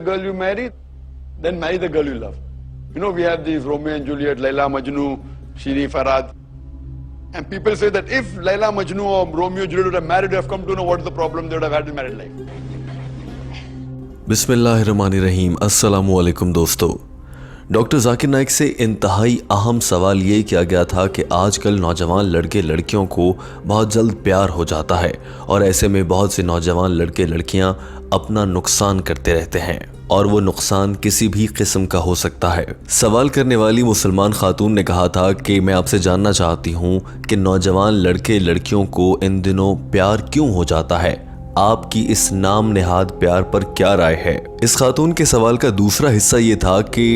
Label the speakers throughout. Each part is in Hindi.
Speaker 1: girl you marry, then marry the girl you love. You know, we have these Romeo and Juliet, Laila Majnu, Shiri Farhad. And people say that if Laila Majnu or Romeo and Juliet would have married, they have come to know what is the problem they would have had in married life.
Speaker 2: बिस्मिल्लाहिर्रहमानिर्रहीम। अस्सलामु अलैकुम दोस्तों। डॉक्टर जाकिर नाइक से इंतहाई अहम सवाल ये किया गया था कि आजकल नौजवान लड़के लड़कियों को बहुत जल्द प्यार हो जाता है और ऐसे में बहुत से नौजवान लड़के लड़कियां अपना नुकसान करते रहते हैं और वो नुकसान किसी भी किस्म का हो सकता है। सवाल करने वाली मुसलमान खातून ने कहा था कि मैं आपसे जानना चाहती हूँ कि नौजवान लड़के लड़कियों को इन दिनों प्यार क्यों हो जाता है, आपकी इस नाम नेहाद प्यार पर क्या राय है। इस खातून के सवाल का दूसरा हिस्सा ये था कि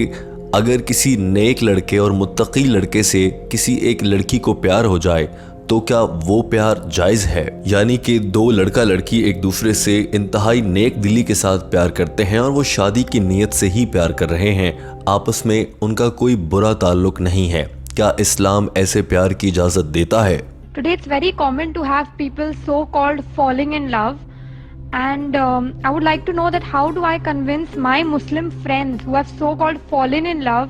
Speaker 2: अगर किसी नेक लड़के और मुत्तकी लड़के से किसी एक लड़की को प्यार हो जाए तो क्या वो प्यार जायज़ है, यानी कि दो लड़का लड़की एक दूसरे से इंतहाई नेक दिली के साथ प्यार करते हैं और वो शादी की नीयत से ही प्यार कर रहे हैं, आपस में उनका कोई बुरा ताल्लुक नहीं है, क्या इस्लाम ऐसे प्यार की इजाज़त देता है।
Speaker 3: Today it's very common to have people so-called falling in love, and I would like to know that how do I convince my Muslim friends who have so-called fallen in love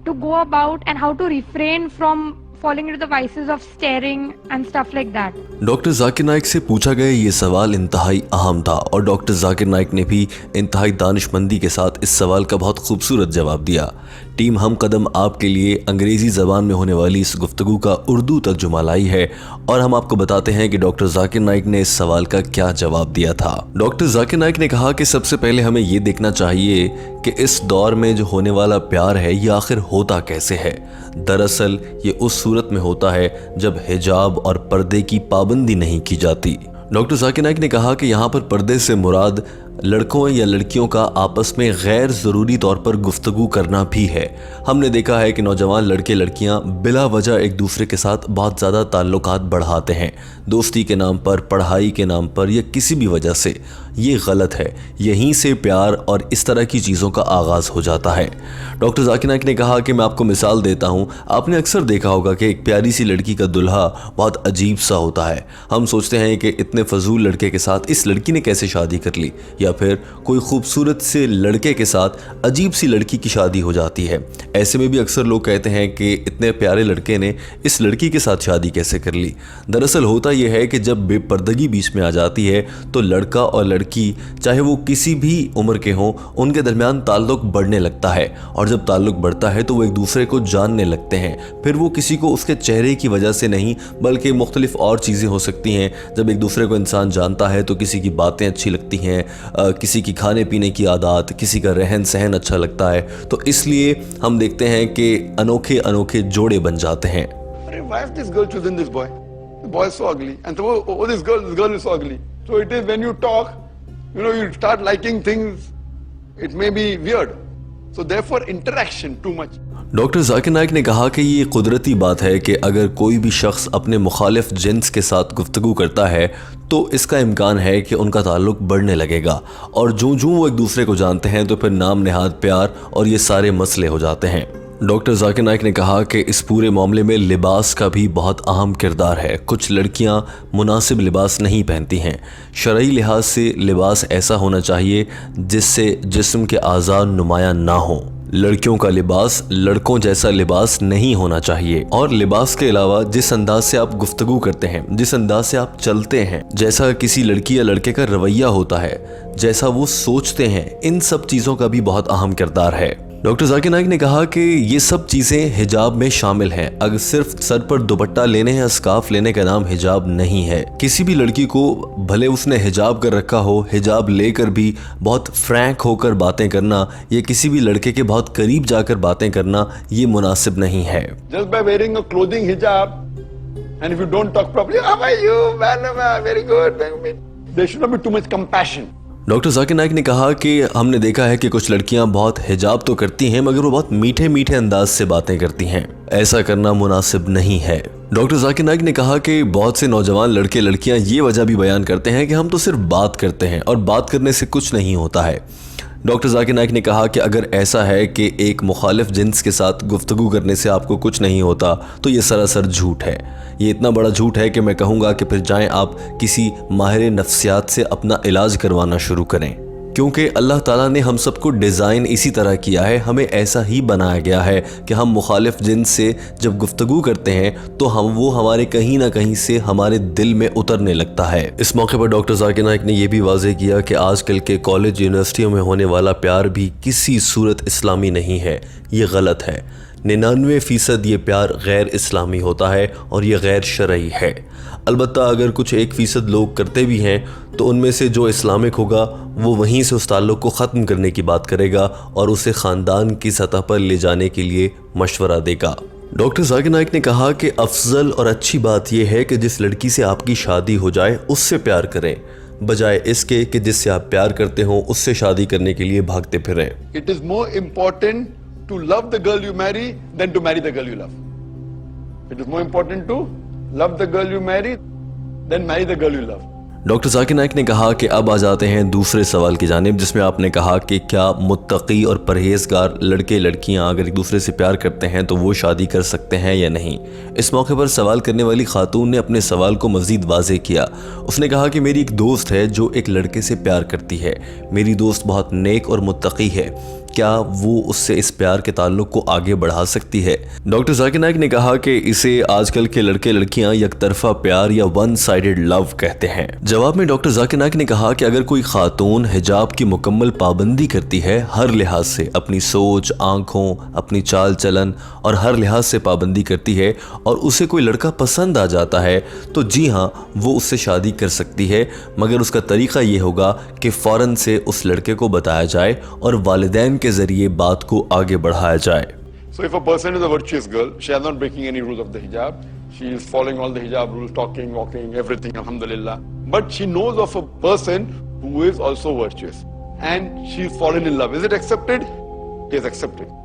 Speaker 3: to go about and how to refrain from falling into the vices of staring and stuff like that.
Speaker 2: Doctor Zakir Naik से पूछा गया ये सवाल इंतहाई अहम था और डॉक्टर जाकिर नाइक ने भी इंतहाई दानिशमंदी के साथ इस सवाल का बहुत खूबसूरत जवाब दिया। टीम हम कदम आपके लिए अंग्रेजी ज़बान में होने वाली इस गुफ्तगू का उर्दू तर्जुमा लाई है और हम आपको बताते हैं कि डॉक्टर जाकिर नाइक ने इस सवाल का क्या जवाब दिया था। डॉक्टर जाकिर नाइक ने कहा कि सबसे पहले हमें ये देखना चाहिए कि इस दौर में जो होने वाला प्यार है ये आखिर होता कैसे है। दरअसल ये उस सूरत में होता है जब हिजाब और पर्दे की पाबंदी नहीं की जाती। डॉक्टर जाकिर नाइक ने कहा कि यहाँ पर पर्दे से मुराद लड़कों या लड़कियों का आपस में गैर ज़रूरी तौर पर गुफ्तगू करना भी है। हमने देखा है कि नौजवान लड़के लड़कियां बिला वजह एक दूसरे के साथ बहुत ज़्यादा ताल्लुकात बढ़ाते हैं, दोस्ती के नाम पर, पढ़ाई के नाम पर या किसी भी वजह से। ये गलत है, यहीं से प्यार और इस तरह की चीज़ों का आगाज़ हो जाता है। डॉक्टर जाकिर नाइक ने कहा कि मैं आपको मिसाल देता हूँ, आपने अक्सर देखा होगा कि एक प्यारी सी लड़की का दुल्हा बहुत अजीब सा होता है। हम सोचते हैं कि इतने फजूल लड़के के साथ इस लड़की ने कैसे शादी कर ली, या फिर कोई खूबसूरत से लड़के के साथ अजीब सी लड़की की शादी हो जाती है। ऐसे में भी अक्सर लोग कहते हैं कि इतने प्यारे लड़के ने इस लड़की के साथ शादी कैसे कर ली। दरअसल होता यह है कि जब बेपर्दगी बीच में आ जाती है तो लड़का और लड़की चाहे वो किसी भी उम्र के हों, उनके दरमियान ताल्लुक बढ़ने लगता है और जब ताल्लुक बढ़ता है तो वो एक दूसरे को जानने लगते हैं। फिर वो किसी को उसके चेहरे की वजह से नहीं बल्कि मुख्तलिफ और चीज़ें हो सकती हैं। जब एक दूसरे को इंसान जानता है तो किसी की बातें अच्छी लगती हैं, किसी की खाने पीने की आदत, किसी का रहन सहन अच्छा लगता है, तो इसलिए हम देखते हैं कि अनोखे अनोखे जोड़े बन जाते हैं।
Speaker 1: Why has this girl chosen this boy? The boy is so ugly. And so, oh, this girl is so ugly. So it is when you talk, you start liking things, it may be weird. So therefore interaction too much.
Speaker 2: Doctor Zakir Naik ने कहा कि ये कुदरती बात है कि अगर कोई भी शख्स अपने मुखालिफ जिन्स के साथ गुफ्तगू करता है तो इसका इम्कान है कि उनका ताल्लुक बढ़ने लगेगा और जूं वो एक दूसरे को जानते हैं तो फिर नाम नेहाद प्यार और ये सारे मसले हो जाते हैं। डॉक्टर जाकिर नाइक ने कहा कि इस पूरे मामले में लिबास का भी बहुत अहम किरदार है। कुछ लड़कियां मुनासिब लिबास नहीं पहनती हैं। शरई लिहाज से लिबास ऐसा होना चाहिए जिससे जिस्म के आज़ा नुमायां ना हो। लड़कियों का लिबास लड़कों जैसा लिबास नहीं होना चाहिए और लिबास के अलावा जिस अंदाज से आप गुफ्तगू करते हैं, जिस अंदाज से आप चलते हैं, जैसा किसी लड़की या लड़के का रवैया होता है, जैसा वो सोचते हैं, इन सब चीज़ों का भी बहुत अहम किरदार है। डॉक्टर जाकिर नाइक ने कहा कि ये सब चीज़ें हिजाब में शामिल हैं। अगर सिर्फ सर पर दुपट्टा लेने या स्कार्फ लेने का नाम हिजाब नहीं है। किसी भी लड़की को भले उसने हिजाब कर रखा हो, हिजाब लेकर भी बहुत फ्रैंक होकर बातें करना या किसी भी लड़के के बहुत करीब जाकर बातें करना ये मुनासिब नहीं है।
Speaker 1: Just by wearing a clothing hijab and if you don't talk properly, how are you? Very good. There should not be too much compassion.
Speaker 2: Doctor Zakir Naik ने कहा कि हमने देखा है कि कुछ लड़कियां बहुत हिजाब तो करती हैं मगर वो बहुत मीठे मीठे अंदाज से बातें करती हैं। ऐसा करना मुनासिब नहीं है। डॉक्टर जाकिर नाइक ने कहा कि बहुत से नौजवान लड़के लड़कियां ये वजह भी बयान करते हैं कि हम तो सिर्फ बात करते हैं और बात करने से कुछ नहीं होता है। डॉक्टर जाकिर नाइक ने कहा कि अगर ऐसा है कि एक मुखालिफ जिन्स के साथ गुफ्तगू करने से आपको कुछ नहीं होता तो ये सरासर झूठ है। ये इतना बड़ा झूठ है कि मैं कहूँगा कि फिर जाएं आप किसी माहिर नफ्सियात से अपना इलाज करवाना शुरू करें, क्योंकि अल्लाह ताला ने हम सबको डिज़ाइन इसी तरह किया है, हमें ऐसा ही बनाया गया है कि हम मुखालिफ जिन्स से जब गुफ्तगू करते हैं तो वो हमारे कहीं ना कहीं से हमारे दिल में उतरने लगता है। इस मौके पर डॉक्टर जाकिर नाइक ने यह भी वाज़ेह किया कि आजकल के कॉलेज यूनिवर्सिटियों में होने वाला प्यार भी किसी सूरत इस्लामी नहीं है, ये गलत है। 99% ये प्यार गैर इस्लामी होता है और ये गैर शरई है। अलबत्ता अगर कुछ 1% लोग करते भी हैं तो उनमें से जो इस्लामिक होगा वो वहीं से उस ताल्लुक़ को ख़त्म करने की बात करेगा और उसे ख़ानदान की सतह पर ले जाने के लिए मशवरा देगा। डॉक्टर जाकिर नाइक ने कहा कि अफजल और अच्छी बात यह है कि जिस लड़की से आपकी शादी हो जाए उससे प्यार करें, बजाय इसके कि जिससे आप प्यार करते हो उससे शादी करने के लिए भागते फिरें।
Speaker 1: It is more important to love the girl you marry than to marry the girl you love. It is more important to love the girl you marry than marry the girl you love.
Speaker 2: Doctor Zakir Naik ने कहा कि अब आ जाते हैं दूसरे सवाल की जानिब, जिसमें आपने कहा कि क्या मुत्तकी और परहेजगार लड़के लड़कियां अगर एक दूसरे से प्यार करते हैं तो वो शादी कर सकते हैं या नहीं। इस मौके पर सवाल करने वाली खातून ने अपने सवाल को मज़ीद वाज़ेह किया। उसने कहा कि मेरी एक दोस्त है जो एक लड़के से प्यार करती है, मेरी दोस्त बहुत नेक और मुत्तकी है, क्या वो उससे इस प्यार के ताल्लुक को आगे बढ़ा सकती है। डॉक्टर जाकिर नाइक ने कहा कि इसे आजकल के लड़के लड़कियां यकतरफा प्यार या वन साइडेड लव कहते हैं। जवाब में डॉक्टर जाकिर नाइक ने कहा कि अगर कोई खातून हिजाब की मुकम्मल पाबंदी करती है, हर लिहाज से अपनी सोच, आंखों, अपनी चाल चलन और हर लिहाज से पाबंदी करती है और उसे कोई लड़का पसंद आ जाता है तो जी हाँ, वो उससे शादी कर सकती है, मगर उसका तरीका ये होगा कि फ़ौरन से उस लड़के को बताया जाए और वालिदैन के जरिए बात को आगे बढ़ाया जाए।
Speaker 1: So if a person is a virtuous girl, she is not breaking any rules of the hijab. She is following all the hijab rules, talking, walking, everything, alhamdulillah. But she knows of a person who is also virtuous. And she is fallen in love. Is it accepted? It is accepted.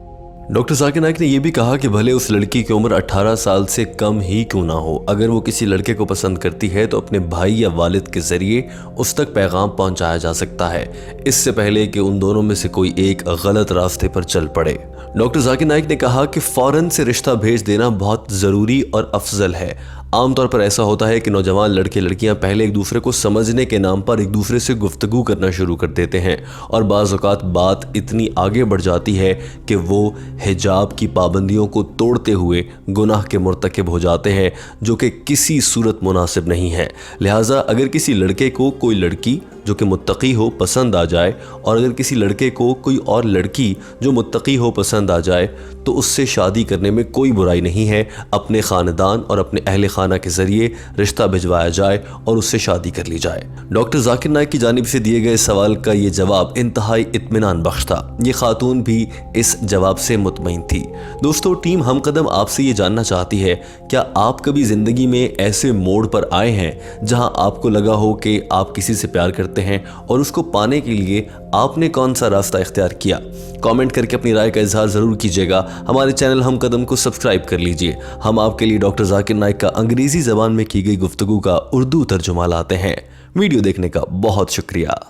Speaker 2: Doctor Zakir Naik ने यह भी कहा कि भले उस लड़की की उम्र 18 साल से कम ही क्यों ना हो, अगर वो किसी लड़के को पसंद करती है तो अपने भाई या वालिद के जरिए उस तक पैगाम पहुंचाया जा सकता है, इससे पहले कि उन दोनों में से कोई एक गलत रास्ते पर चल पड़े। डॉक्टर जाकिर नाइक ने कहा कि फ़ौरन से रिश्ता भेज देना बहुत ज़रूरी और अफजल है। आमतौर पर ऐसा होता है कि नौजवान लड़के लड़कियां पहले एक दूसरे को समझने के नाम पर एक दूसरे से गुफ्तगू करना शुरू कर देते हैं और बाज़ औक़ात बात इतनी आगे बढ़ जाती है कि वो हिजाब की पाबंदियों को तोड़ते हुए गुनाह के मुर्तकिब हो जाते हैं, जो कि किसी सूरत मुनासिब नहीं है। लिहाजा अगर किसी लड़के को कोई लड़की जो कि मुत्तकी हो पसंद आ जाए और अगर किसी लड़के को कोई और लड़की जो मुत्तकी हो पसंद आ जाए तो उससे शादी करने में कोई बुराई नहीं है। अपने ख़ानदान और अपने अहले खाना के ज़रिए रिश्ता भिजवाया जाए और उससे शादी कर ली जाए। डॉक्टर जाकिर नाइक की जानिब से दिए गए सवाल का ये जवाब इंतहाई इत्मीनान बख्श था। ये खातून भी इस जवाब से मुतमईन थी। दोस्तों, टीम हम कदम आपसे ये जानना चाहती है, क्या आप कभी ज़िंदगी में ऐसे मोड़ पर आए हैं जहाँ आपको लगा हो कि आप किसी से प्यार करते हैं और उसको पाने के लिए आपने कौन सा रास्ता इख्तियार किया? कमेंट करके अपनी राय का इजहार ज़रूर कीजिएगा। हमारे चैनल हम कदम को सब्सक्राइब कर लीजिए। हम आपके लिए डॉक्टर जाकिर नाइक का अंग्रेज़ी ज़बान में की गई गुफ्तगू का उर्दू तर्जुमा लाते हैं। वीडियो देखने का बहुत शुक्रिया।